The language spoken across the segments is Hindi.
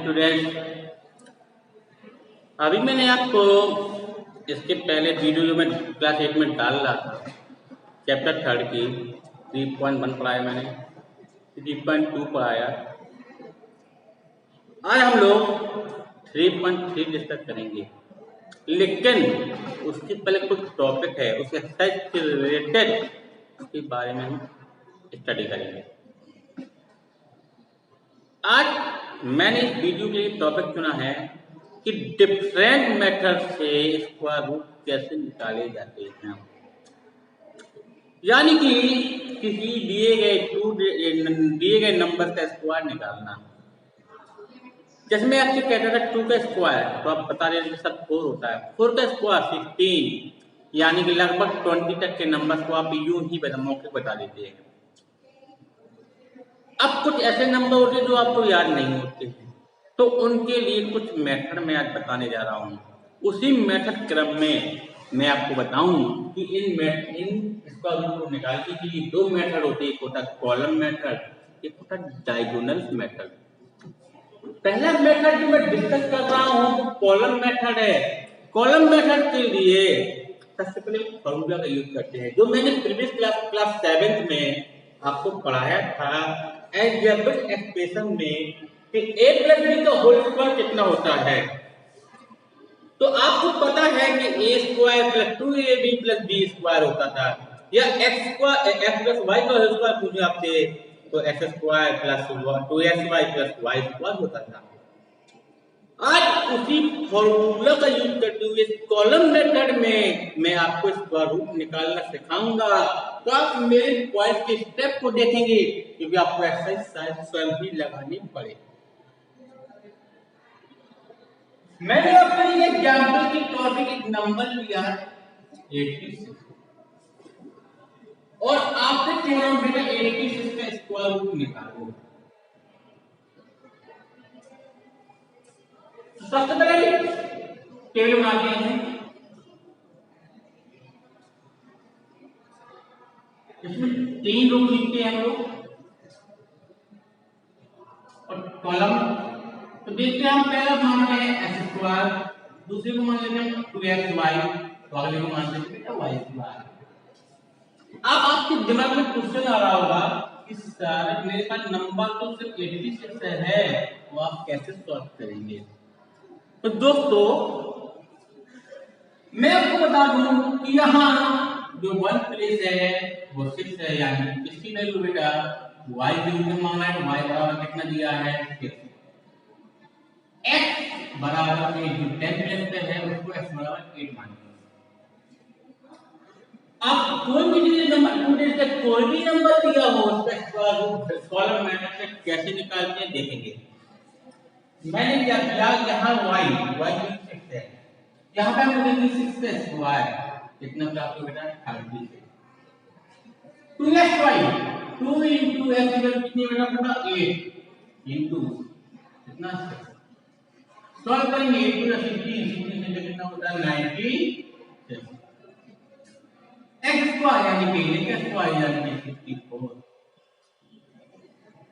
स्टूडेंट्स, अभी मैंने आपको इसके पहले वीडियो जो मैं क्लास 8 में डाल रहा था चैप्टर 3 की 3.1 पढ़ाया, मैंने 3.2 पढ़ाया। आज हम लोग 3.3 डिस्कस करेंगे, लेकिन उसके पहले कुछ टॉपिक है उस एक्सरसाइज से रिलेटेड, उसके बारे में हम स्टडी करेंगे। आज मैंने इस वीडियो के लिए टॉपिक चुना है कि डिफरेंट मेथड से स्क्वायर रूट कैसे निकाले जाते हैं, यानी कि किसी दिए गए नंबर का स्क्वायर निकालना। जैसे मैं आपसे कहता था 2 का स्क्वायर, तो आप बता रहे थे सर 4 होता है। 4 का स्क्वायर 16, यानी कि लगभग 20 तक के नंबर को आप यूं ही मौके बता देते हैं। अब कुछ ऐसे नंबर होते हैं जो आपको याद नहीं होते हैं, तो उनके लिए कुछ मेथड मैं आज बताने जा रहा हूँ। उसी मेथड क्रम में मैं आपको बताऊं कि इन स्क्वायर रूट को निकालने के लिए 2 मेथड होते हैं, एक होता है कॉलम मेथड, एक होता है डायगोनल मेथड। पहला मेथड जो मैं डिस्कस कर रहा हूँ वो कॉलम मेथड है। कॉलम मेथड के लिए सबसे पहले फॉर्मूला का यूज करते हैं, जो मैंने प्रीवियस क्लास 7th में आपको पढ़ाया था अलजेब्रिक एक्सप्रेशन में कि a प्लस बी का होल स्क्वायर कितना होता है। तो आपको पता है कि a square plus 2ab plus b square होता था, या x प्लस y का होल स्क्वायर पूछे आपसे तो x square plus 2xy plus y square होता था। आज उसी फॉर्मूला का यूज करते हुए कॉलम मेथड में मैं आपको स्क्वायर रूट निकालना सिखाऊंगा। तो आप मेरे पॉइंट के स्टेप को देखेंगे, क्योंकि आपको एक्सरसाइज स्वयं ही लगानी पड़े। मैंने अपने एग्जाम्पल की तौर पे एक नंबर लिया 86 और आपसे कह रहा हूं बेटा 86 का स्क्वायर रूट निकालो। सबसे पहले टेबल बनाते हैं। इसमें 3 रो लिखते हैं हम लोग और कॉलम। तो देखते हैं हम पहला मान रहे हैं x स्क्वायर, दूसरे को मान लेते हैं 2xy, तो अगले को मान लेते हैं y स्क्वायर। अब आपके दिमाग में क्वेश्चन आ रहा होगा कि सर मेरे पास नंबर तो सिर्फ 86 है, वो आप कैसे सॉल्व करेंगे। तो दोस्तों मैं आपको बता दूं कि यहाँ जो 1 प्लेस है वो 6 है, यानी इसकी वैल्यू बेटा y वैल्यू में मांगा है, y बराबर कितना दिया है 6। x बराबर में जो 10 प्लेस पे है उसको x बराबर 8 मान लीजिए। आप कोई भी नंबर कोई भी नंबर दिया हो उसका स्क्वायर रूट कॉलम मेथड से कैसे निकालते हैं देखेंगे। मैंने क्या किया, यहाँ y 6 है, यहाँ पे हम लिखेंगे 6 का स्क्वायर कितना प्राप्त होगा बेटा 36। 2xy 2 into x इक्वल कितनी बेटा पूरा 8 into कितना 6। सॉल्व करेंगे 8 plus 16 से कितना होता है 96। x स्क्वायर यानी कि x स्क्वायर यानी 64।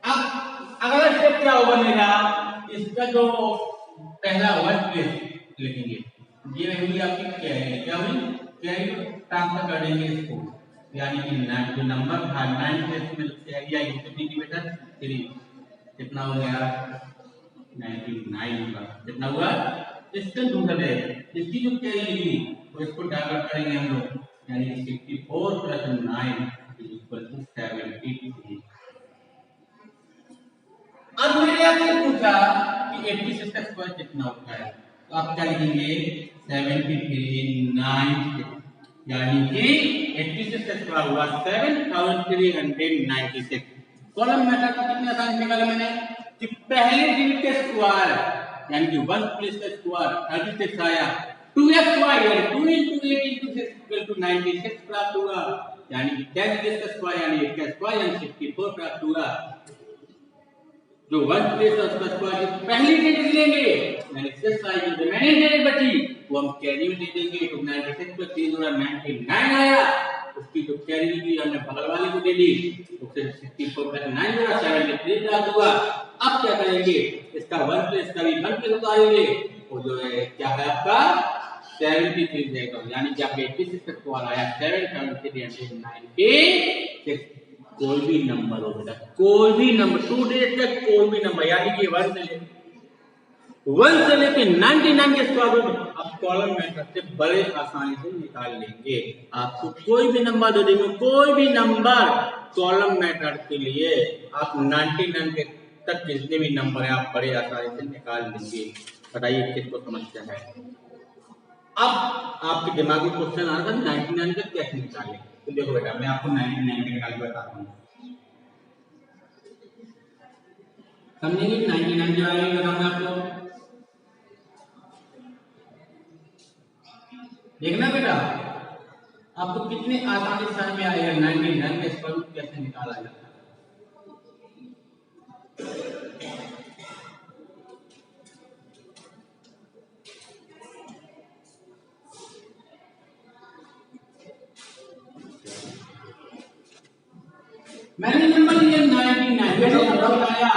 अब अगला स्टेप क्या होगा मेरा, इसका जो पहला 1 प्लेस लिखेंगे, ये वैल्यू आपकी क्या है, क्या हुई क्या ट्रांसफर कर देंगे इसको, यानी कि जो नंबर था 9 प्लेस में एरिया कितनी की बेटा 3, कितना हो गया 99 का, कितना हुआ इसका दूसरा है। इसकी जो क्या होगी तो इसको डाइवर्ट करेंगे हम लोग, यानी 64 प्लस 9 इक्वल टू 73। अब मैंने आपसे पूछा कि 86 का स्क्वायर कितना होता है, तो आप क्या लिखेंगे 73 9, यानी कि 86 का स्क्वायर हुआ 7396। कॉलम मेथड का कितना आसान निकाला मैंने कि पहले डिजिट का स्क्वायर यानी कि 1 प्लस का स्क्वायर 36 आया, 2xy यानी 2 into 8 into 6 equal to 96 प्राप्त हुआ, यानी कि 10 प्लस का स्क्वायर यानी 8 का स्क्वायर यानी 64 प्राप्त हुआ। जो 1 प्लेस है उसका स्क्वायर पहली डिजिट लेंगे, यानी 6 आई जो रिमेनिंग डिजिट बची वो हम कैरी में दे देंगे, तो 96 पर 3 गुना 99 आया, उसकी जो कैरी निकली हमने बगल वाले को दे दी, उससे 64 प्लस 9 जोड़ा 73 प्राप्त हुआ। अब क्या करेंगे, इसका 1 प्लस का भी 1 प्लस उतारेंगे, वो जो है क्या है आपका 73 देगा, यानी कि आपके 86 तक तो आया 77396। कोई भी नंबर हो बेटा, कोई भी नंबर 2 डिजिट तक कोई भी नंबर, यानी कि 1 से लेके 99 के स्क्वायर रूट आप कॉलम मेथड से बड़े आसानी से निकाल लेंगे। आपको कोई भी नंबर दे देंगे, कोई भी नंबर कॉलम मेथड के लिए आप 99 के तक जितने भी नंबर है आप बड़े आसानी से निकाल लेंगे। बताइए किसको समस्या है। अब आपके दिमाग में क्वेश्चन आ रहा था 99 तक कैसे निकालें, तो देखो बेटा मैं आपको 99 का निकाल के बताता हूँ, समझेंगे 99 जो आएगा बताऊंगा आपको। देखना बेटा आपको कितने आसानी से में आएगा 99 का स्क्वायर रूट कैसे निकाला जाता है। मैंने नंबर लिया 99, मैंने नंबर बताया,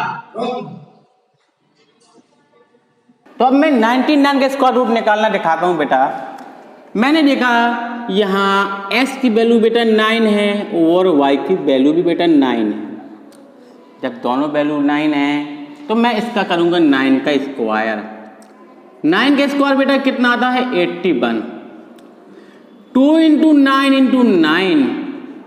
तो अब मैं 99 का स्क्वायर रूट निकालना दिखाता हूं बेटा। मैंने देखा यहाँ s की वैल्यू बेटा 9 है और y की वैल्यू भी बेटा 9 है। जब दोनों वैल्यू 9 है तो मैं इसका करूंगा 9 का स्क्वायर। 9 का स्क्वायर बेटा कितना आता है 81। 2 इंटू 9 इंटू 9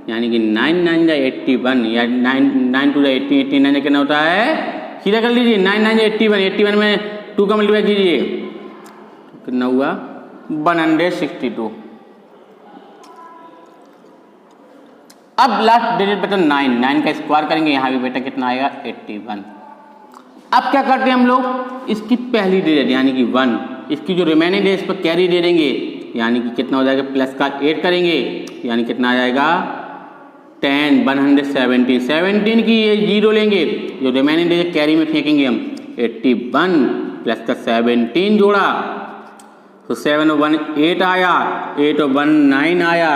यानी कि 9 9 जा 81 या 9 9 टू 80 89 कितना होता है, सीधा कर लीजिए 9 9 जा 81, 81 में 2 का मल्टीप्लाई कीजिए कितना हुआ 162। अब लास्ट डिजिट बेटा 9 का स्क्वायर करेंगे, यहाँ भी बेटा कितना आएगा 81। अब क्या करते हैं हम लोग, इसकी पहली डिजिट यानी कि 1, इसकी जो रिमेनिंग है इस पर कैरी दे देंगे, यानी कि कितना हो जाएगा प्लस का 8 करेंगे, यानी कितना आ जाएगा 10 117 17 की ये 0 लेंगे, जो रिमेनिंग डिजिट कैरी में फेंकेंगे हम 81 प्लस का 17 जोड़ा तो 7 और 1 8 आया, 8 और 1 9 आया,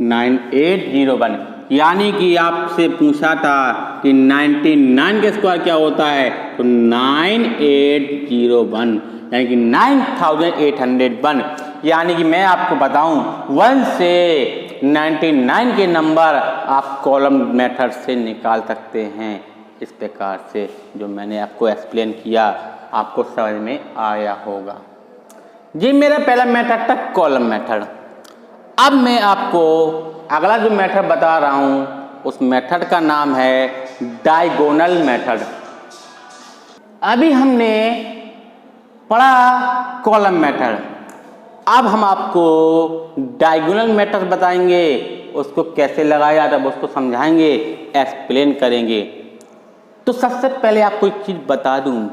9801। यानी कि आपसे पूछा था कि 99 का स्क्वायर क्या होता है, तो 9801 यानी कि 9801। यानी कि मैं आपको बताऊं 1 से 99 के नंबर आप कॉलम मेथड से निकाल सकते हैं। इस प्रकार से जो मैंने आपको एक्सप्लेन किया आपको समझ में आया होगा। जी मेरा पहला मेथड था कॉलम मेथड। अब मैं आपको अगला जो मेथड बता रहा हूं उस मेथड का नाम है डायगोनल मेथड। अभी हमने पढ़ा कॉलम मेथड, अब हम आपको डायगोनल मेथड बताएंगे, उसको कैसे लगाया जाता है उसको समझाएंगे, एक्सप्लेन करेंगे। तो सबसे पहले आपको एक चीज बता दूं,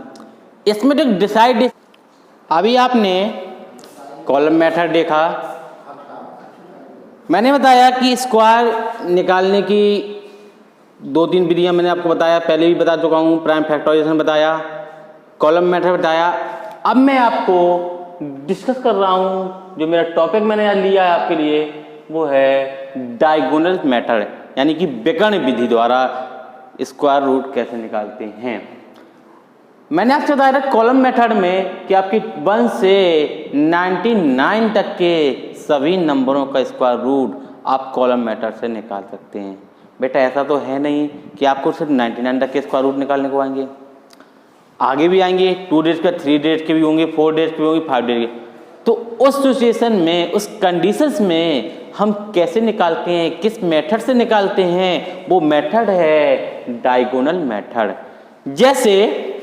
इसमें जो डिसाइड, अभी आपने कॉलम मेथड देखा, मैंने बताया कि स्क्वायर निकालने की 2-3 विधियां मैंने आपको बताया, पहले भी बता चुका हूं, प्राइम फैक्टराइजेशन बताया, कॉलम मेथड बताया। अब मैं आपको डिस्कस कर रहा हूं, जो मेरा टॉपिक मैंने आज लिया है आपके लिए वो है डायगोनल मेथड, यानी कि विकर्ण विधि द्वारा स्क्वायर रूट कैसे निकालते हैं। मैंने आपसे बताया था कॉलम मेथड में कि आपकी 1 से 99 तक के सभी नंबरों का स्क्वायर रूट आप कॉलम मेथड से निकाल सकते हैं। बेटा ऐसा तो है नहीं कि आपको सिर्फ 99 तक के स्क्वायर रूट निकालने को आएंगे, आगे भी आएंगे, 2 डिजिट का 3 डिजिट के भी होंगे, 4 डिजिट के भी होंगे, 5 डिजिट के। तो उस सिचुएशन में, उस कंडीशंस में हम कैसे निकालते हैं, किस मेथड से निकालते हैं, वो मेथड है डायगोनल मेथड। जैसे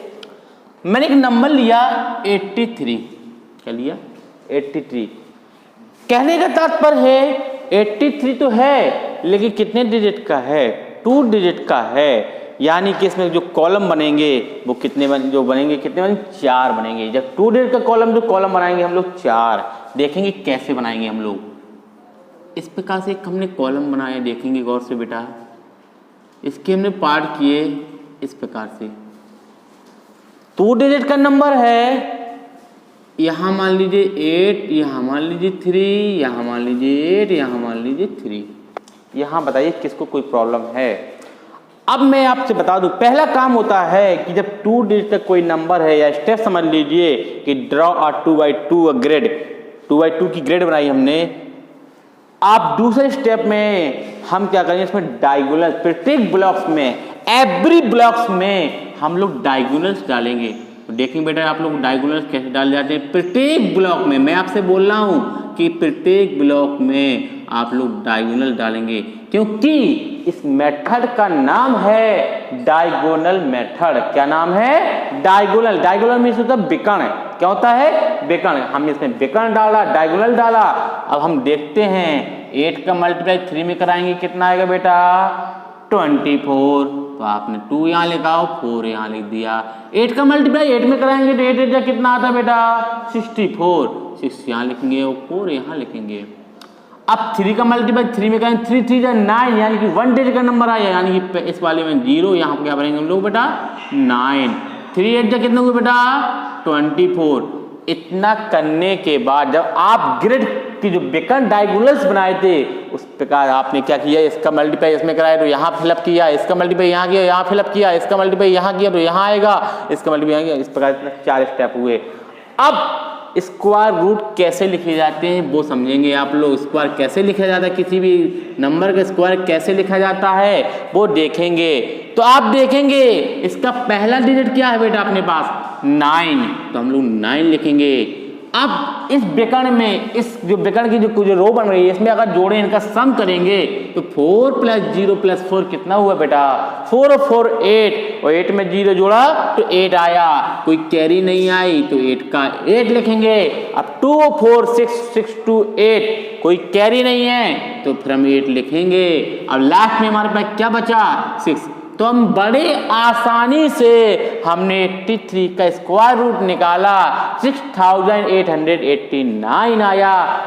मैंने एक नंबर लिया 83, क्या लिया 83, कहने का तात्पर्य है 83 तो है लेकिन कितने डिजिट का है, 2 डिजिट का है, यानी कि इसमें जो कॉलम बनेंगे वो कितने जो बनेंगे, कितने बनेंगे 4 बनेंगे। जब 2 डिजिट का कॉलम जो कॉलम बनाएंगे हम लोग 4, देखेंगे कैसे बनाएंगे हम लोग। इस प्रकार से एक हमने कॉलम बनाया, देखेंगे गौर से बेटा, इसके हमने पार्ट किए इस प्रकार से। 2 डिजिट का नंबर है यहाँ मान लीजिए 8, यहाँ मान लीजिए 3, यहाँ मान लीजिए 8, यहाँ मान लीजिए 3। यहाँ बताइए किसको कोई प्रॉब्लम है। अब मैं आपसे बता दूं, पहला काम होता है कि जब 2 डिजिट का कोई नंबर है या स्टेप समझ लीजिए कि draw a 2x2 grid, 2x2 की ग्रिड बनाई हमने। आप दूसरे स्टेप में हम क्या करेंगे, इसमें डायगोनल, प्रत्येक ब्लॉक्स में, एवरी ब्लॉक्स में हम लोग डायगोनल्स डालेंगे। तो देखेंगे बेटा आप लोग डायगोनल्स कैसे डाल जाते हैं प्रत्येक ब्लॉक में। मैं आपसे बोल रहा हूं कि प्रत्येक ब्लॉक में आप लोग डायगोनल डालेंगे, क्योंकि इस मेथड का नाम है डायगोनल मेथड। क्या नाम है? डायगोनल। डायगोनल मीन्स होता है विकर्ण। क्या होता है? विकर्ण। हम इसमें विकर्ण डाला, डायगोनल डाला। अब हम देखते हैं 8 का मल्टीप्लाई 3 में कराएंगे कितना आएगा बेटा? 24। तो आपने 2 यहाँ लिखा हो, 4 यहाँ लिख दिया। 8 का मल्टीप्लाई 8 में कराएंगे तो 8 8 कितना आता है बेटा? 64। 6 यहाँ लिखेंगे और 4 यहाँ लिखेंगे। अब 3 का मल्टीप्लाई 3 में करेंगे, 3 3 9, यानी कि 1 डिजिट का नंबर आया, यानी कि इस वाले में 0, यहाँ क्या भरेंगे हम लोग बेटा? 9। 3 8 कितना हुआ बेटा? 24। इतना करने के बाद जब आप ग्रिड की जो विकर्ण डायगोनल्स बनाए थे उस प्रकार आपने क्या किया, इसका मल्टीप्लाई इसमें कराया तो यहाँ फिलअप किया, इसका मल्टीप्लाई यहाँ किया, यहाँ फिलअप किया, इसका मल्टीप्लाई यहाँ किया तो यहाँ आएगा, इसका मल्टीप्लाई यहाँ किया। इस प्रकार 4 स्टेप हुए। अब स्क्वायर रूट कैसे लिखे जाते हैं वो समझेंगे आप लोग। स्क्वायर कैसे लिखा जाता है, किसी भी नंबर का स्क्वायर कैसे लिखा जाता है वो देखेंगे। तो आप देखेंगे इसका पहला डिजिट क्या है बेटा अपने पास? 9। तो हम लोग 9 लिखेंगे। अब इस विकर्ण में, इस जो विकर्ण की जो रो बन रही है इसमें अगर जोड़े इनका सम करेंगे तो 4 + 0 + 4 कितना हुआ बेटा? 4 और 4 8, और 8 में 0 जोड़ा तो 8 आया। कोई कैरी नहीं आई तो 8 का 8 लिखेंगे। अब 2 4 6 6 2 8, कोई कैरी नहीं है तो फिर हम 8 लिखेंगे। अब लास्ट में हमारे पास क्या बचा? 6। तो हम बड़े आसानी से हमने 83 का स्क्वायर रूट निकाला, 6889 आया।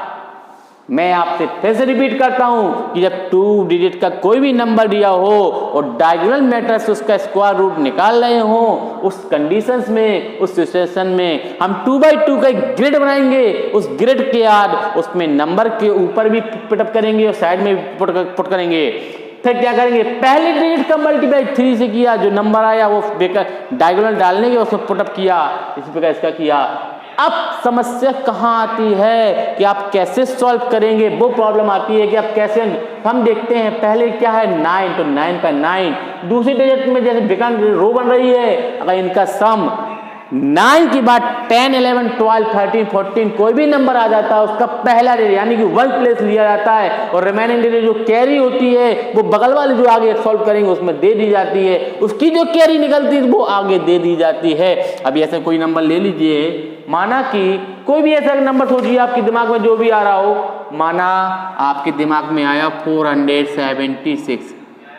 मैं आपसे फिर से रिपीट करता हूं कि जब 2 डिजिट का कोई भी नंबर दिया हो और डायगोनल मेथड से उसका स्क्वायर रूट निकाल रहे हो, उस कंडीशंस में, उस सिचुएशन में हम 2x2 का एक ग्रिड बनाएंगे। उस ग्रिड के बाद उसमें नंबर के ऊपर भी पुटअप करेंगे और साइड में पुट करेंगे। फिर क्या करेंगे? पहले डिजिट का मल्टीप्लाई 3 से किया, जो नंबर आया वो डायगोनल डालने के उसमें पुटअप किया, इसी प्रकार इसका किया। अब समस्या कहाँ आती है कि आप कैसे सॉल्व करेंगे, वो प्रॉब्लम आती है कि आप कैसे। हम देखते हैं पहले क्या है 9, तो 9 का 9 दूसरे डिजिट में जैसे विकर्ण रो बन रही है, अगर इनका सम 9 के बाद 10 11 12 13 14 कोई भी नंबर आ जाता है उसका पहला डिजिट यानी कि 1 प्लेस लिया जाता है और रिमेनिंग डिजिट जो कैरी होती है वो बगल वाले जो आगे सॉल्व करेंगे उसमें दे दी जाती है, उसकी जो कैरी निकलती है वो आगे दे दी जाती है। अभी ऐसे कोई नंबर ले लीजिए, माना कि कोई भी ऐसा नंबर सोचिए आपके दिमाग में जो भी आ रहा हो, माना आपके दिमाग में आया 476,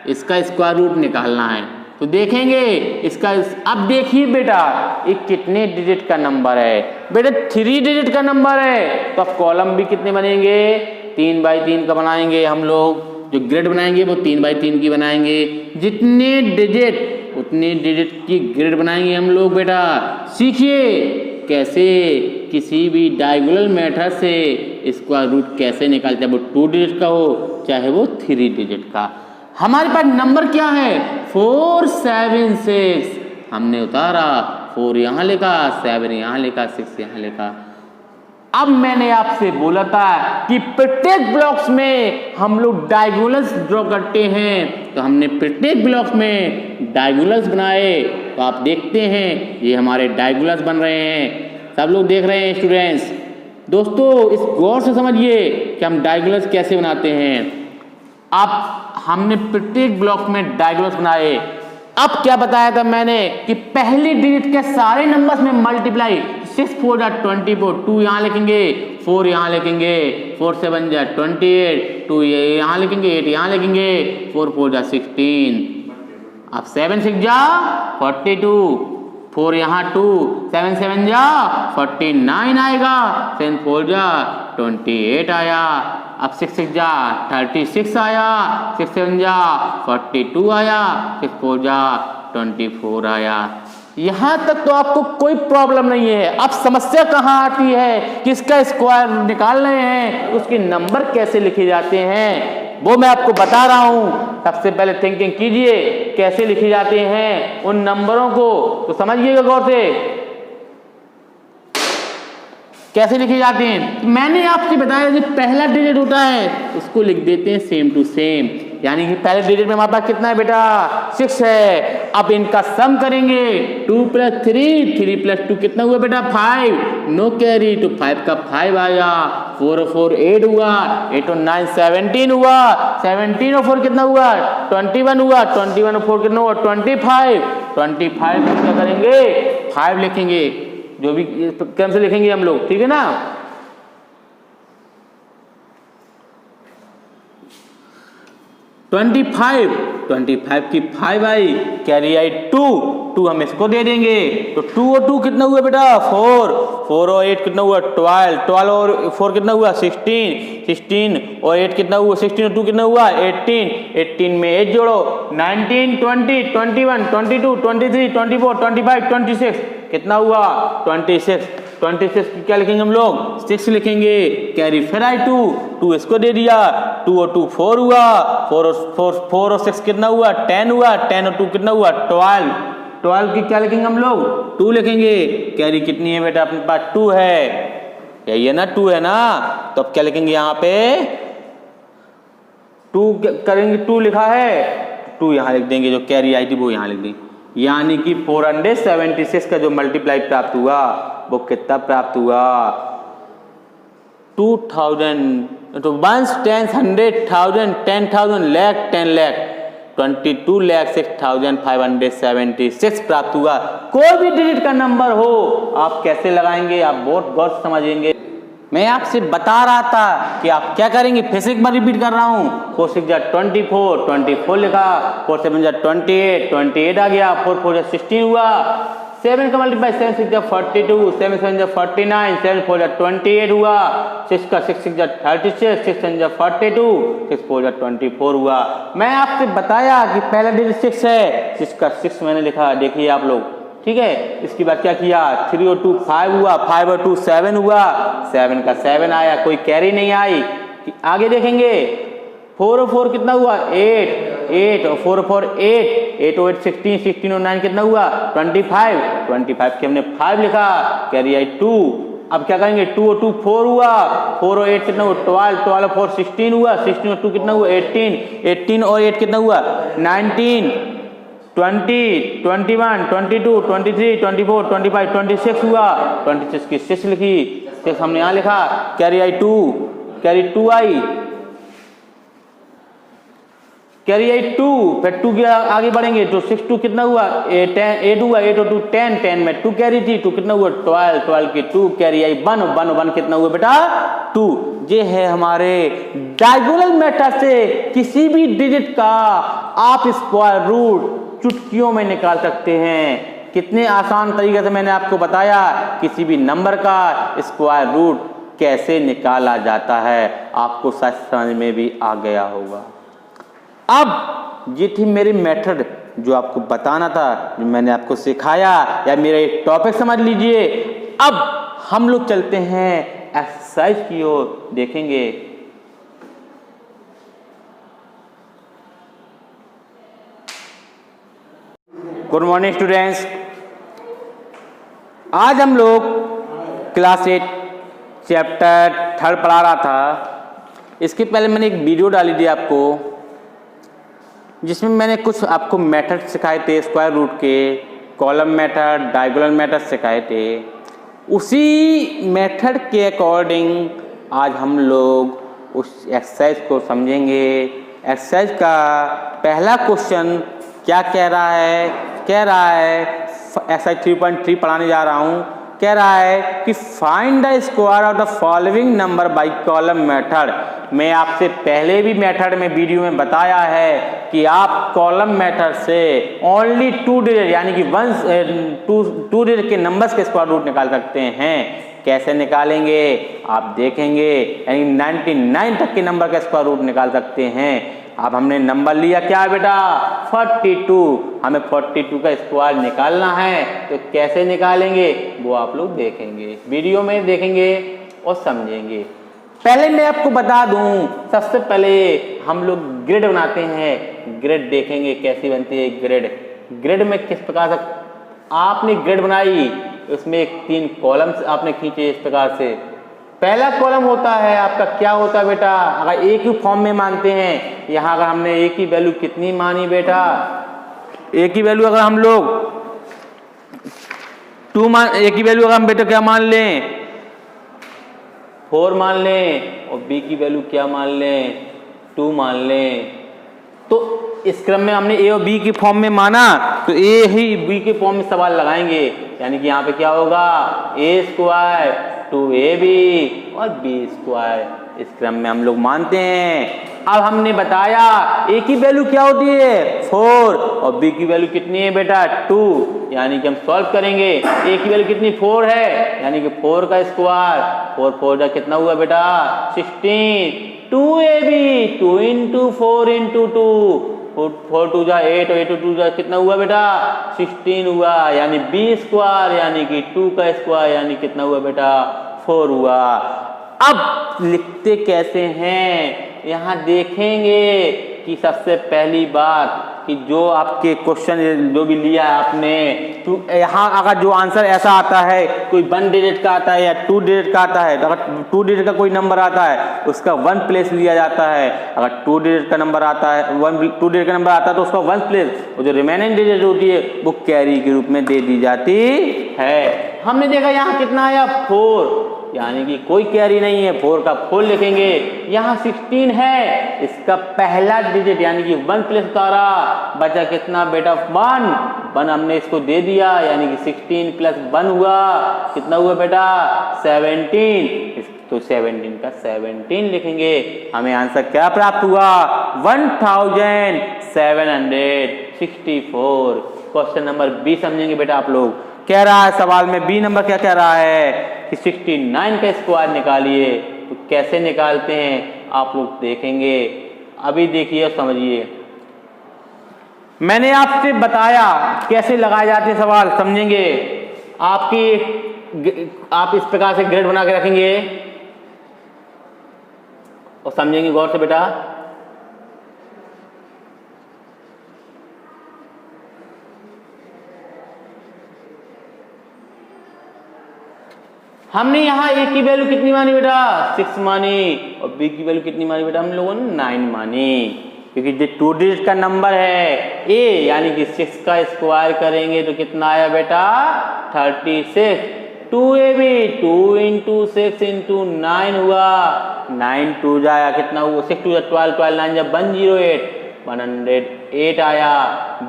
इसका स्क्वायर रूट निकालना है। तो देखेंगे इसका। अब देखिए बेटा ये कितने डिजिट का नंबर है बेटा? 3 डिजिट का नंबर है। तो अब कॉलम भी कितने बनेंगे? 3x3 का बनाएंगे हम लोग। जो ग्रिड बनाएंगे वो 3x3 की बनाएंगे। जितने डिजिट उतने डिजिट की ग्रिड बनाएंगे हम लोग बेटा। सीखिए कैसे किसी भी डायगोनल मेथड से स्क्वायर रूट कैसे निकालते हैं, वो 2 डिजिट का हो चाहे वो 3 डिजिट का। हमारे पास नंबर क्या है? 476। हमने उतारा, 4 यहाँ लिखा, 7 यहाँ लिखा, 6 यहाँ लिखा। अब मैंने आपसे बोला था कि प्रत्येक ब्लॉक्स में हम लोग डायगोनल्स ड्रॉ करते हैं, तो हमने प्रत्येक ब्लॉक्स में डायगोनल्स बनाए। तो आप देखते हैं ये हमारे डायगोनल्स बन रहे हैं। सब लोग देख रहे हैं स्टूडेंट्स। दोस्तों इस गौर से समझिए कि हम डायगोनल्स कैसे बनाते हैं। अब हमने प्रत्येक ब्लॉक में डायगोनल्स बनाए। अब क्या बताया था मैंने कि पहली डिजिट के सारे नंबर्स में मल्टीप्लाई, 6 4 24, 2 यहाँ लिखेंगे, 4 यहाँ लिखेंगे, 4 7 28, 2 यहाँ लिखेंगे, 8 यहाँ लिखेंगे, 4 4 16, अब 7 6 42, 4 यहाँ 2, 7 7 49 आएगा, 7 4 28 आया। अब 6 6 36 आया, 6 7 42 आया, 6 4 24 आया। यहां तक तो आपको कोई प्रॉब्लम नहीं है। अब समस्या कहां आती है कि इसका स्क्वायर निकाल रहे हैं, उसके नंबर कैसे लिखे जाते हैं वो मैं आपको बता रहा हूं। सबसे पहले थिंकिंग कीजिए कैसे लिखे जाते हैं उन नंबरों को, तो समझिएगा गौर से कैसे लिखे जाते हैं। मैंने आपसे बताया जो पहला डिजिट होता है उसको लिख देते हैं सेम टू सेम, यानी कि पहले डिजिट में हमारे पास कितना है बेटा 6 है। अब इनका सम करेंगे 2 + 3, 3 + 2 कितना हुआ बेटा 5, नो कैरी तो 5 का 5 आया, 4 और 4 8 हुआ, 8 और 9 17 हुआ, 17 और 4 कितना हुआ 21 हुआ, 21 और 4 कितना हुआ 25, 25 में क्या करेंगे 5 लिखेंगे, जो भी क्रम से लिखेंगे हम लोग, ठीक है ना। 25 की 5 आई, कैरी आई 2 हम इसको दे देंगे, तो 2 और 2 कितना हुआ बेटा 4 और 8 कितना हुआ 12 और 4 कितना हुआ 16 और 8 कितना हुआ 16 और 2 कितना हुआ 18 में 8 जोड़ो 19 20 21 22 23 24 25 26 कितना हुआ 26 की क्या लिखेंगे हम लोग 6 लिखेंगे, कैरी फिर आई 2 इसको दे दिया, 2 और 2 4 हुआ, 4 और 6 कितना हुआ 10 हुआ, 10 और 2 कितना हुआ 12 की क्या लिखेंगे हम लोग 2 लिखेंगे, कैरी कितनी है बेटा अपने पास 2 है, यही है ना 2 है ना, तो अब क्या लिखेंगे यहाँ पे 2 करेंगे, 2 लिखा है 2 यहाँ लिख देंगे, जो कैरी आई थी वो यहाँ लिख देंगे, यानी कि 476 का जो मल्टीप्लाई प्राप्त हुआ वो कितना प्राप्त हुआ 2000 तो 1 10 100 1000 10,000 लाख 10 लाख 22,06,576 प्राप्त हुआ। कोई भी डिजिट का नंबर हो आप कैसे लगाएंगे, आप बहुत गौर से समझेंगे। मैं आपसे बता रहा था कि आप क्या करेंगे, फिर से एक बार रिपीट कर रहा हूँ। 4 6 जा 24 लिखा, 4 7 जा 28 आ गया, 4 4 जा 16 हुआ, 7 का मल्टीप्लाई 7 6 जा 42, 7 7 जा 49, 7 4 जा 28 हुआ, 6 का 6 6 जा 36, 6 7 जा 42, 6 4 जा 24 हुआ। मैं आपसे बताया कि पहला डिजिट 6 है, 6 का 6 मैंने लिखा, देखिए आप लोग, ठीक है। इसके बाद क्या किया 3 और 2 5 हुआ, 5 और 2 7 हुआ, 7 का 7 आया, कोई कैरी नहीं आई। आगे देखेंगे 4 और 4 कितना हुआ 8 और 4 और 4 8 और 8 16 और 9 कितना हुआ 25 के हमने 5 लिखा, कैरी आई 2। अब क्या करेंगे 2 और 2 4 हुआ, 4 और 8 कितना हुआ 12 और 4 16 हुआ, 16 और 2 कितना हुआ 18 और 8 कितना हुआ 19 20 21 22 23 24 25 26 हुआ, 26 की 6 लिखी, 6 हमने यहाँ लिखा, कैरी आई 2 फिर 2 के आगे बढ़ेंगे तो 6 2 कितना हुआ 8 हुआ, 8 और 2 10 में 2 कैरी थी, 2 कितना हुआ 12 की 2 कैरी आई 1 कितना हुआ बेटा 2। ये है हमारे डायगोनल मेथड से किसी भी डिजिट का आप स्क्वायर रूट चुटकियों में निकाल सकते हैं। कितने आसान तरीके से मैंने आपको बताया किसी भी नंबर का स्क्वायर रूट कैसे निकाला जाता है, आपको शायद समझ में भी आ गया होगा। अब ये थी मेरी मेथड जो आपको बताना था, जो मैंने आपको सिखाया, या मेरा एक टॉपिक समझ लीजिए। अब हम लोग चलते हैं एक्सरसाइज की ओर, देखेंगे। गुड मॉर्निंग स्टूडेंट्स, आज हम लोग क्लास 8 चैप्टर 3 पढ़ा रहा था। इसके पहले मैंने एक वीडियो डाली थी आपको, जिसमें मैंने कुछ आपको मेथड सिखाए थे, स्क्वायर रूट के, कॉलम मेथड, डायगोनल मेथड सिखाए थे। उसी मेथड के अकॉर्डिंग आज हम लोग उस एक्सरसाइज को समझेंगे। एक्सरसाइज का पहला क्वेश्चन क्या कह रहा है एक्सरसाइज 3.3 पढ़ाने जा रहा हूँ। कह रहा है कि find the square of the following number by column method. मैं आपसे पहले भी मेथड में वीडियो में बताया है कि आप कॉलम मेथड से ओनली 2 डिजिट यानी कि 2 डिजिट के नंबर्स के स्क्वायर रूट निकाल सकते हैं। कैसे निकालेंगे आप देखेंगे, यानी 99 तक के नंबर का स्क्वायर रूट निकाल सकते हैं। अब हमने नंबर लिया क्या बेटा 42, हमें 42 का स्क्वायर निकालना है। तो कैसे निकालेंगे वो आप लोग देखेंगे, वीडियो में देखेंगे और समझेंगे। पहले मैं आपको बता दूं, सबसे पहले हम लोग ग्रिड बनाते हैं। ग्रिड देखेंगे कैसी बनती है ग्रिड। ग्रिड में किस प्रकार से आपने ग्रिड बनाई, उसमें 3 कॉलम्स आपने खींचे इस प्रकार से। पहला कॉलम होता है आपका क्या होता है बेटा, अगर एक ही फॉर्म में मानते हैं, यहां अगर हमने एक ही वैल्यू कितनी मानी बेटा, एक ही वैल्यू अगर हम लोग 2 मान, एक ही वैल्यू अगर हम बेटा क्या मान लें 4 मान लें, और बी की वैल्यू क्या मान लें 2 मान लें, तो इस क्रम में हमने ए और बी के फॉर्म में माना, तो ए ही बी के फॉर्म में सवाल लगाएंगे। यानी कि यहाँ पे क्या होगा ए स्क्वायर 2ab और बी स्क्वायर, इस क्रम में हम लोग मानते हैं। अब हमने बताया ए की वैल्यू क्या होती है 4 और बी की वैल्यू कितनी है बेटा 2, यानी कि हम सॉल्व करेंगे। ए की वैल्यू कितनी 4 है, यानी कि 4 का स्क्वायर 4 4 जा कितना हुआ बेटा 16, 2ab 2 इंटू 4 इंटू 2, 4 2 जा 8 और 8 2 जा कितना हुआ बेटा 16 हुआ, यानी बी स्क्वायर यानी कि 2 का स्क्वायर यानी कितना हुआ बेटा 4 हुआ। अब लिखते कैसे हैं, यहाँ देखेंगे कि सबसे पहली बात कि जो आपके क्वेश्चन जो भी लिया है आपने, तो यहाँ अगर जो आंसर ऐसा आता है, कोई 1 डिजिट का आता है या 2 डिजिट का आता है, तो अगर 2 डिजिट का कोई नंबर आता है उसका 1 प्लेस लिया जाता है। अगर 2 डिजिट का नंबर आता है 2 डिजिट का नंबर आता है तो उसका 1 प्लेस, और जो रिमेनिंग डिजिट होती है वो कैरी के रूप में दे दी जाती है। हमने देखा यहाँ कितना आया 4, यानी कि कोई कैरी नहीं है, 4 का 4 लिखेंगे। यहाँ 16 है, इसका पहला डिजिट यानी कि 1 प्लेस उतारा, बचा कितना बेटा 1 हमने इसको दे दिया, यानी कि 16 प्लस 1 हुआ, कितना हुआ बेटा 17, तो 17 का 17 लिखेंगे। हमें आंसर क्या प्राप्त हुआ 1764। क्वेश्चन नंबर बी समझेंगे बेटा आप लोग। कह रहा है सवाल में बी नंबर क्या कह रहा है कि 69 का स्क्वायर निकालिए। तो कैसे निकालते हैं आप लोग देखेंगे, अभी देखिए और समझिए। मैंने आपसे बताया कैसे लगाए जाते हैं सवाल, समझेंगे। आप इस प्रकार से ग्रेड बना के रखेंगे और समझेंगे गौर से बेटा। हमने यहाँ ए की वैल्यू कितनी मानी बेटा 6 मानी, और बी की वैल्यू कितनी मानी बेटा हम लोगों ने 9 मानी, क्योंकि जो 2 डिजिट का नंबर है ए, यानी कि 6 का स्क्वायर करेंगे तो कितना आया बेटा 36। 2ab 2 इंटू 6 इंटू 9 हुआ, 9 2 जाया कितना हुआ 6 2 12 12 9 जा 108, 108 आया।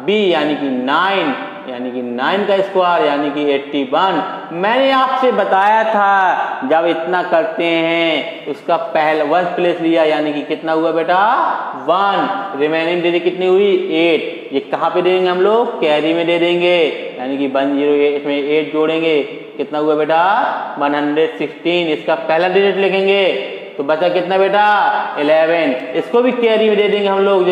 बी यानी कि 9, यानी कि 9 का स्क्वायर यानी कि 81। मैंने आपसे बताया था जब इतना करते हैं उसका पहला 1 प्लेस लिया, यानी कि कितना हुआ बेटा 1, रिमेनिंग डिजिट कितनी हुई 8। ये कहाँ पे दे देंगे हम लोग कैरी में दे देंगे, यानी कि 108 इसमें 8 जोड़ेंगे, कितना हुआ बेटा 116। इसका पहला डिजिट लिखेंगे तो बचा कितना बेटा 11। इसको भी कैरी में दे देंगे हम लोग,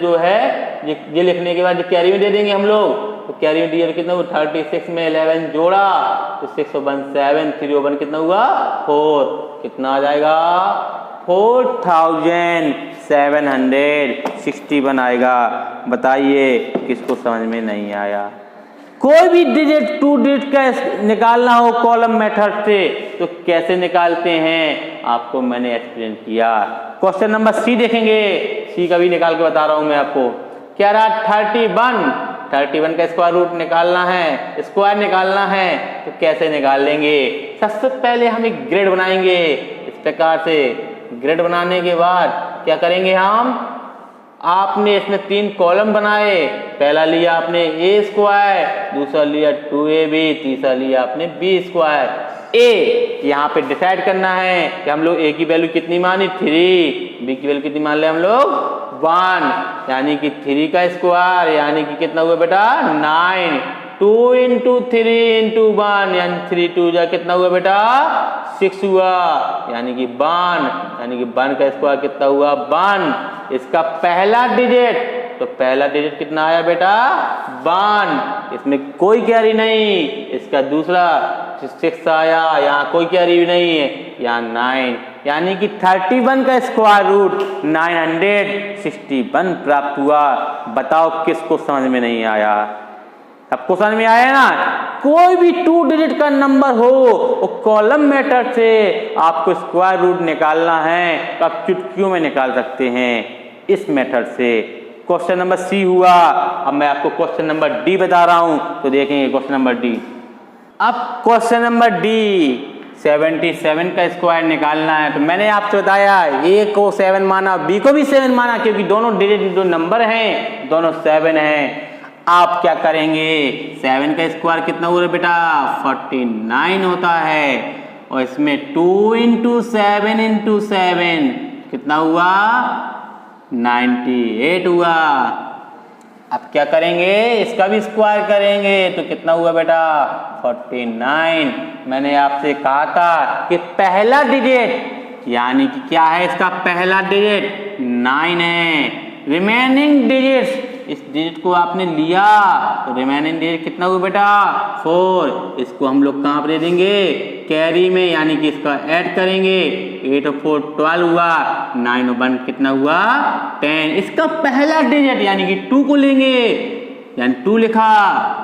जो है ये लिखने के बाद कैरी में दे देंगे हम लोग। तो कैरी में दिया कितना हुआ 36 में 11 जोड़ा तो 6 1 7, 3 1 कितना हुआ 4, कितना आ जाएगा 4761 आएगा। बताइए किसको समझ में नहीं आया। कोई भी डिजिट 2 डिजिट का निकालना हो कॉलम मेथड से तो कैसे निकालते हैं आपको मैंने एक्सप्लेन किया। क्वेश्चन नंबर सी देखेंगे, सी का भी निकाल के बता रहा हूं मैं आपको। क्या रहा 31 का स्क्वायर रूट निकालना है, स्क्वायर निकालना है तो कैसे निकाल लेंगे। सबसे पहले हम एक ग्रेड बनाएंगे इस प्रकार से। ग्रेड बनाने के बाद क्या करेंगे हम, आपने इसमें 3 कॉलम बनाए, पहला लिया आपने ए स्क्वायर, दूसरा लिया 2ab, तीसरा लिया आपने बी स्क्वायर। ए यहाँ पे डिसाइड करना है कि हम लोग ए की वैल्यू कितनी मानी 3, बी की वैल्यू कितनी मान ले हम लोग 1, यानी कि 3 का स्क्वायर यानी कि कितना हुआ बेटा 9, 2 इंटू 3 इंटू 1 यानी 3 2 जा कितना हुआ बेटा 6 हुआ, यानी कि 1, यानी कि 1 का स्क्वायर कितना हुआ 1। इसका पहला डिजिट, तो पहला डिजिट कितना आया बेटा 1, इसमें कोई कैरी नहीं। इसका दूसरा 6 आया, यहाँ कोई कैरी भी नहीं है, यहाँ 9, यानी कि 31 का स्क्वायर रूट 961 प्राप्त हुआ। बताओ किसको समझ में नहीं आया? सबको समझ में आया ना? कोई भी 2 डिजिट का नंबर हो वो कॉलम मेथड से आपको स्क्वायर रूट निकालना है तो आप चुटकियों में निकाल सकते हैं इस मेथड से। क्वेश्चन नंबर सी हुआ। अब मैं आपको क्वेश्चन नंबर डी बता रहा हूं, तो देखेंगे क्वेश्चन नंबर डी। अब क्वेश्चन नंबर डी 77 का स्क्वायर निकालना है। तो मैंने आपसे बताया ए को 7 माना, बी को भी 7 माना, क्योंकि दोनों डिजिट जो नंबर हैं दोनों 7 हैं। आप क्या करेंगे? 7 का स्क्वायर कितना हुआ बेटा 49 होता है, और इसमें 2 × 7 × 7 कितना हुआ 98 हुआ। अब क्या करेंगे? इसका भी स्क्वायर करेंगे तो कितना हुआ बेटा 49। मैंने आपसे कहा था कि पहला डिजिट यानी कि क्या है, इसका पहला डिजिट 9 है। रिमेनिंग डिजिट्स, इस डिजिट को आपने लिया तो रिमेनिंग डिजिट कितना हुआ बेटा 4। इसको हम लोग कहाँ पर दे देंगे? कैरी में, यानी कि इसका ऐड करेंगे। 8 और 4 12 हुआ, 9 और 1 कितना हुआ 10। इसका पहला डिजिट यानी कि 2 को लेंगे, यानी 2 लिखा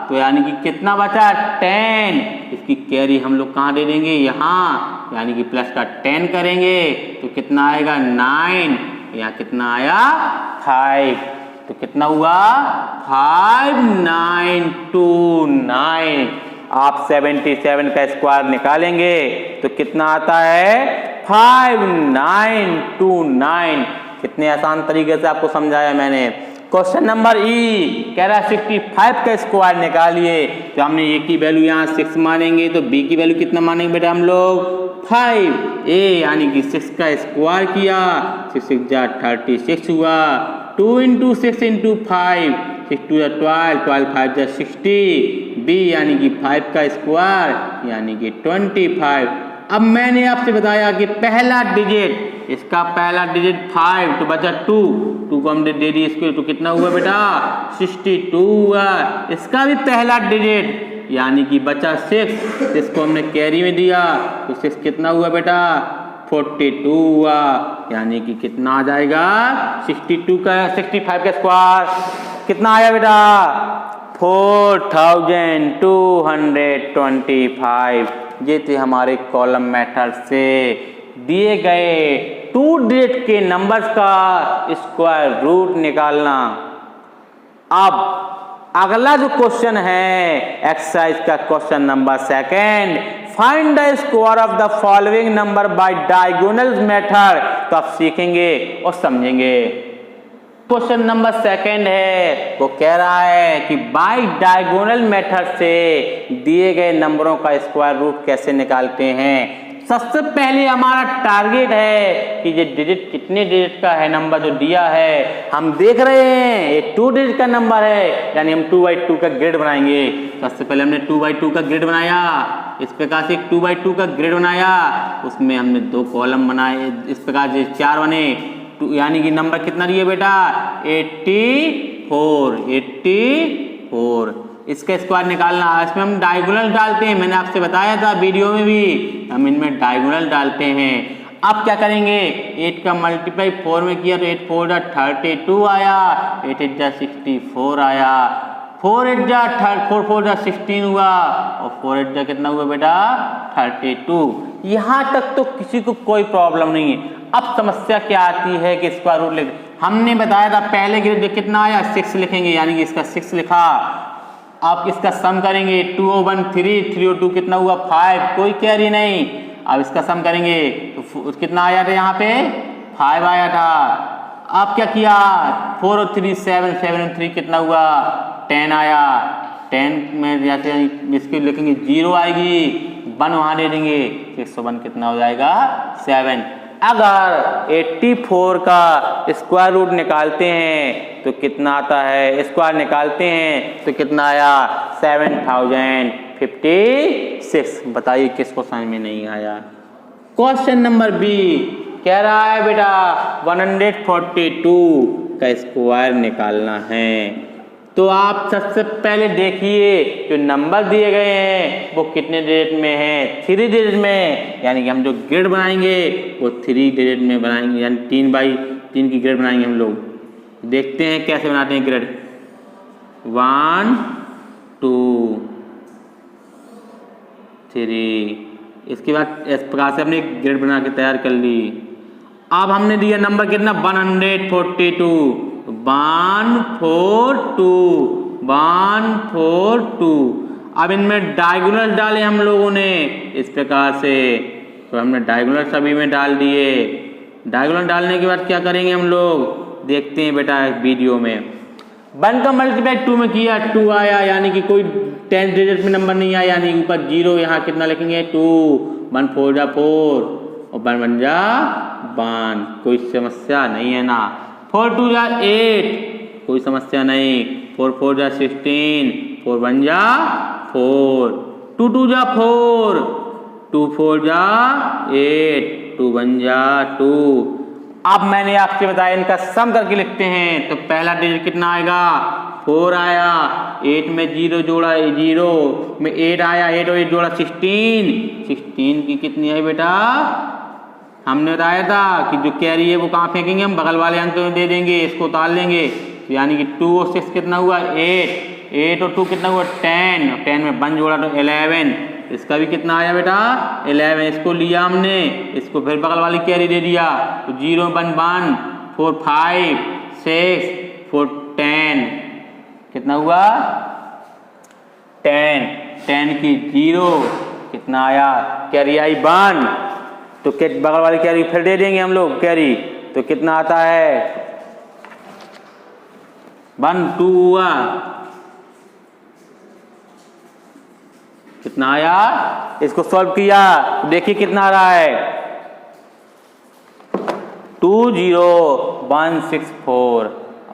तो यानी कि कितना बचा 10। इसकी कैरी हम लोग कहाँ दे देंगे? यहाँ, यानी कि प्लस का 10 करेंगे तो कितना आएगा 9। यहाँ कितना आया 5, तो कितना हुआ 5929। आप 77 का स्क्वायर निकालेंगे तो कितना आता है 5929। कितने आसान तरीके से आपको समझाया मैंने। क्वेश्चन नंबर ई कह रहा है 65 का स्क्वायर निकालिए। तो हमने ए की वैल्यू यहाँ 6 मानेंगे, तो बी की वैल्यू कितना मानेंगे बेटा हम लोग 5। ए यानी कि 6 का स्क्वायर किया, 6 6 36 हुआ। 2 × 6 × 5, 6 2 12, 12 5 60। बी यानी कि 5 का स्क्वायर यानी कि 25। अब मैंने आपसे बताया कि पहला डिजिट, इसका पहला डिजिट 5, तो बचा 2 को हमने दे दी इसको, तो कितना हुआ बेटा 62 हुआ। इसका भी पहला डिजिट यानी कि बचा 6, इसको हमने कैरी में दिया तो 6 कितना हुआ बेटा 42 हुआ, यानी कि कितना आ जाएगा 65 का स्क्वायर कितना आया बेटा 4225। ये थे हमारे कॉलम मेथड से दिए गए 2 डिजिट के नंबर्स का स्क्वायर रूट निकालना। अब अगला जो क्वेश्चन है एक्सरसाइज का question number 2, find the square of the following number by diagonal method. तो आप सीखेंगे और समझेंगे। क्वेश्चन नंबर 2 है, वो कह रहा है कि बाय डायगोनल मेथड से दिए गए नंबरों का स्क्वायर रूट कैसे निकालते हैं। सबसे पहले हमारा टारगेट है कि ये डिजिट कितने डिजिट का है, नंबर जो दिया है हम देख रहे हैं ये 2 डिजिट का नंबर है, यानी हम 2/2 का ग्रिड बनाएंगे। सबसे पहले हमने 2/2 का ग्रिड बनाया, इस प्रकार से 2/2 का ग्रिड बनाया, उसमें हमने 2 कॉलम बनाए, इस प्रकार से 4 बने, यानी कि नंबर कितना दिया बेटा 84। इसका स्क्वायर निकालना है। इसमें हम डायगोनल डालते हैं, मैंने आपसे बताया था वीडियो में भी, हम इनमें डायगोनल डालते हैं। अब क्या करेंगे 8 का मल्टीप्लाई 4 में किया तो 8 4 32 आया, 8 8 64 आया, 4 8 4 4 16 हुआ, और 4 8 कितना हुआ बेटा 32। यहाँ तक तो किसी को कोई प्रॉब्लम नहीं है। अब समस्या क्या आती है कि स्क्वायर रूट लिख, हमने बताया था पहले ग्रेड कितना आया 6 लिखेंगे, यानी कि इसका 6 लिखा। आप इसका सम करेंगे 2 और 1 3, 3 और 2 कितना हुआ 5, कोई कैरी नहीं। अब इसका सम करेंगे तो कितना आया था यहाँ पे 5 आया था। अब क्या किया 4 और 3 7, 7 और 3 कितना हुआ 10 आया। 10 में जैसे इसके लिखेंगे 0 आएगी, 1 वहाँ दे देंगे, 601 कितना हो जाएगा 7। अगर 84 का स्क्वायर रूट निकालते हैं तो कितना आता है, स्क्वायर निकालते हैं तो कितना आया 7056। बताइए किसको समझ में नहीं आया। क्वेश्चन नंबर बी कह रहा है बेटा 142 का स्क्वायर निकालना है। तो आप सबसे पहले देखिए जो नंबर दिए गए हैं वो कितने डिजिट में है, 3 डिजिट में, यानी कि हम जो ग्रिड बनाएंगे वो 3 डिजिट में बनाएंगे, यानी 3x3 की ग्रिड बनाएंगे हम लोग। देखते हैं कैसे बनाते हैं ग्रिड। 1 2 3, इसके बाद इस प्रकार से हमने ग्रिड बना के तैयार कर ली। अब हमने दिया नंबर कितना 142, 142। अब इनमें डायगोनल डाले हम लोगों ने इस प्रकार से, तो हमने डायगोनल सभी में डाल दिए। डायगोनल डालने के बाद क्या करेंगे हम लोग, देखते हैं बेटा वीडियो में। 1 का मल्टीप्लाई 2 में किया, 2 आया, यानी कि कोई 10 डिजिट में नंबर नहीं आया, यानी ऊपर 0, यहाँ कितना लिखेंगे 2, 1 4 जा 4 और 1 1 जा 1, कोई समस्या नहीं है ना। 4 2 जा 8, कोई समस्या नहीं। 4 4 जा 16, 4 1 जा 4, 2 2 जा 4, 2 4 जा 8, 2 1 जा 2। अब मैंने आपसे बताया इनका सम करके लिखते हैं, तो पहला डिजिट कितना आएगा 4 आया, 8 में 0 जोड़ा 0 में 8 आया, 8 और 8 जोड़ा 16 की कितनी है बेटा, हमने बताया था कि जो कैरी है वो कहाँ फेंकेंगे हम, बगल वाले अंक में दे देंगे, इसको उतार लेंगे। तो यानी कि 2 और 6 कितना हुआ 8 और 2 कितना हुआ 10, 10 में 1 जोड़ा तो 11, इसका भी कितना आया बेटा 11। इसको लिया हमने, इसको फिर बगल वाली कैरी दे दिया, तो 0 1 1 4 5 6 4 10, कितना हुआ 10 की 0 कितना आया, कैरी आई 1, तो बगल वाली कैरी फिर दे देंगे हम लोग कैरी, तो कितना आता है 1 2 हुआ, कितना आया, इसको सॉल्व किया तो देखिए कितना आ रहा है 20164।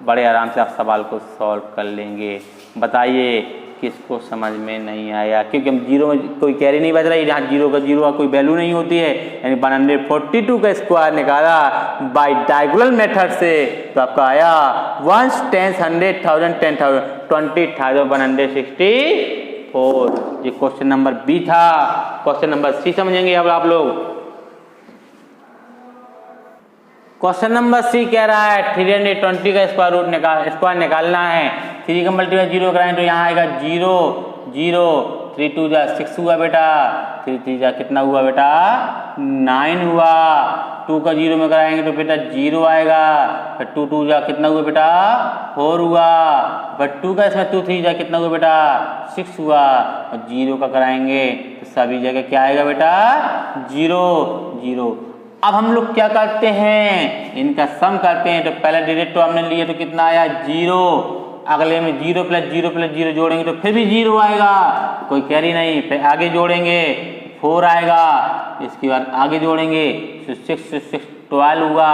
बड़े आराम से आप सवाल को सॉल्व कर लेंगे। बताइए किसको समझ में नहीं आया, क्योंकि हम 0 में कोई कैरी नहीं बच रही, जहाँ 0 का कोई वैल्यू नहीं होती है, यानी 142 का स्क्वायर निकाला बाय डायगोनल मेथड से, तो आपका आया 1 10 100 1000 10,000 20,164। ये क्वेश्चन नंबर बी था। क्वेश्चन नंबर सी समझेंगे अब आप लोग। क्वेश्चन नंबर सी कह रहा है 320 का स्क्वायर निकालना है। 3 का मल्टीप्लाई 0 कराएं तो यहाँ आएगा 0 0, 3 2 जा 6 हुआ बेटा, 3 3 जा कितना हुआ बेटा 9 हुआ। 2 का 0 में कराएंगे तो बेटा 0 आएगा, फिर 2 2 जा कितना हुआ बेटा 4 हुआ, फिर 2 का इसमें 2 3 जा कितना हुआ बेटा 6 हुआ, और 0 का कराएंगे तो सभी जगह क्या आएगा बेटा 0 0। अब हम लोग क्या करते हैं, इनका सम करते हैं। तो पहला डिजिट तो हमने लिया तो कितना आया 0, अगले में 0 + 0 + 0 जोड़ेंगे तो फिर भी 0 आएगा, कोई कैरी नहीं। फिर आगे जोड़ेंगे 4 आएगा, इसके बाद आगे जोड़ेंगे 6 6 12 हुआ,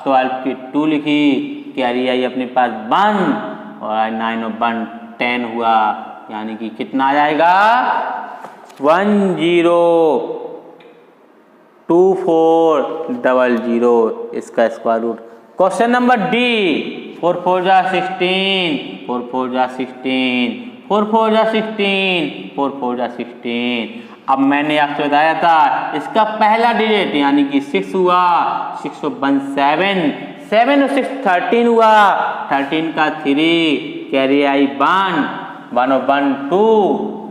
12 की 2 लिखी, कैरी आई अपने पास 1 और 9 और 1 10 हुआ, यानी कि कितना आ जाएगा 102400 इसका square root. Question number D 4 4 जा 16, 4 4 जा 16, 4 4 जा 16, 4 4 जा 16। अब मैंने आपसे बताया था इसका पहला डिजिट यानी कि 6 हुआ, 6 और 1 7, 7 और 6 13 हुआ, 13 का 3, कैरी आई 1 1 और 1 2,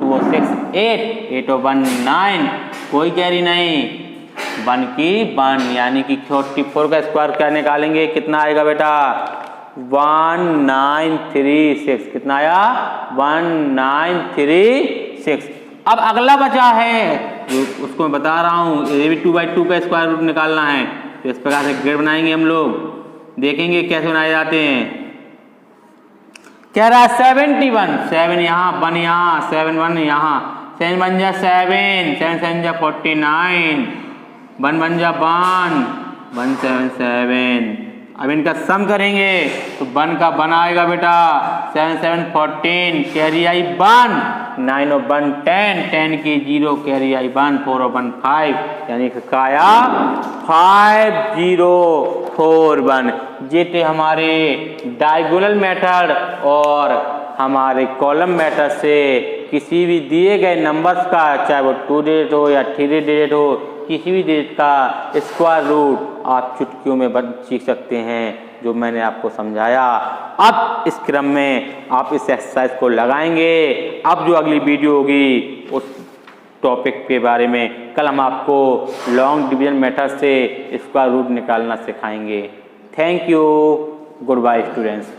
2 और 6 8, 8 और 1 9, कोई कैरी नहीं, 1 की 1, यानी कि 44 का स्क्वायर क्या निकालेंगे, कितना आएगा बेटा 1936, कितना आया 1936। अब अगला बचा है जो उसको मैं बता रहा हूँ, ये भी 2/2 का स्क्वायर रूट निकालना है। तो इस प्रकार से ग्रेड बनाएंगे हम लोग, देखेंगे कैसे बनाए जाते हैं। कह रहा है 71, 7 यहाँ 1 यहाँ 7 1 यहाँ, 7 1 जा 7, 7 7 जा 49, 1 1 जा 1 1 7 7, अब इनका सम करेंगे तो 1 का 1 आएगा बेटा, 7 7 14 कैरी आई 1, 9 और 1 10, 10 की 0 कैरी आई 1, 4 और 1 5, यानी कि काया 5 0 4 1। ये थे हमारे डायगोनल मेथड और हमारे कॉलम मेथड से किसी भी दिए गए नंबर्स का, चाहे वो 2 डिजिट हो या 3 डिजिट हो, किसी भी डिजिट का स्क्वायर रूट आप चुटकियों में सीख सकते हैं, जो मैंने आपको समझाया। अब इस क्रम में आप इस एक्सरसाइज को लगाएंगे। अब जो अगली वीडियो होगी उस टॉपिक के बारे में कल हम आपको लॉन्ग डिवीजन मेथड से स्क्वायर रूट निकालना सिखाएंगे। Thank you, goodbye students.